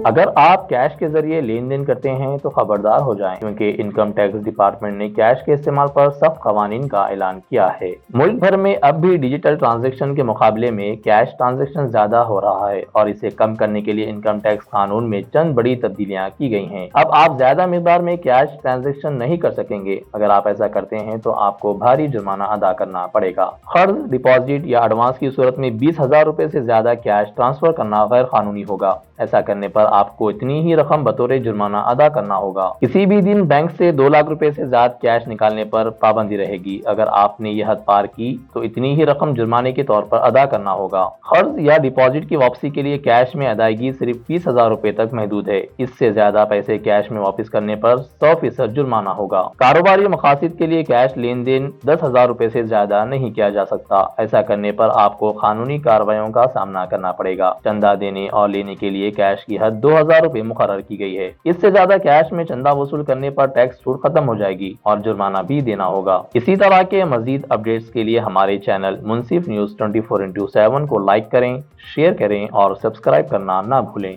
اگر آپ کیش کے ذریعے لین دین کرتے ہیں تو خبردار ہو جائیں، کیونکہ انکم ٹیکس ڈپارٹمنٹ نے کیش کے استعمال پر سخت قوانین کا اعلان کیا ہے۔ ملک بھر میں اب بھی ڈیجیٹل ٹرانزیکشن کے مقابلے میں کیش ٹرانزیکشن زیادہ ہو رہا ہے، اور اسے کم کرنے کے لیے انکم ٹیکس قانون میں چند بڑی تبدیلیاں کی گئی ہیں۔ اب آپ زیادہ مقدار میں کیش ٹرانزیکشن نہیں کر سکیں گے۔ اگر آپ ایسا کرتے ہیں تو آپ کو بھاری جرمانہ ادا کرنا پڑے گا۔ قرض، ڈپازٹ یا ایڈوانس کی صورت میں 20,000 روپے سے زیادہ کیش ٹرانسفر کرنا غیر قانونی ہوگا۔ ایسا کرنے پر آپ کو اتنی ہی رقم بطور جرمانہ ادا کرنا ہوگا۔ کسی بھی دن بینک سے 2 لاکھ روپے سے زیادہ کیش نکالنے پر پابندی رہے گی۔ اگر آپ نے یہ حد پار کی تو اتنی ہی رقم جرمانے کے طور پر ادا کرنا ہوگا۔ قرض یا ڈپازٹ کی واپسی کے لیے کیش میں ادائیگی صرف 20,000 روپے تک محدود ہے۔ اس سے زیادہ پیسے کیش میں واپس کرنے پر 100% جرمانہ ہوگا۔ کاروباری مقاصد کے لیے کیش لین دین 10,000 روپے سے زیادہ نہیں کیا جا سکتا۔ ایسا کرنے پر آپ کو قانونی کارروائیوں کا سامنا کرنا پڑے گا۔ چندہ دینے اور لینے کے لیے کیش کی حد 2,000 روپے مقرر کی گئی ہے۔ اس سے زیادہ کیش میں چندہ وصول کرنے پر ٹیکس چھوٹ ختم ہو جائے گی اور جرمانہ بھی دینا ہوگا۔ اسی طرح کے مزید اپڈیٹس کے لیے ہمارے چینل منصف نیوز 24x7 کو لائک کریں، شیئر کریں اور سبسکرائب کرنا نہ بھولیں۔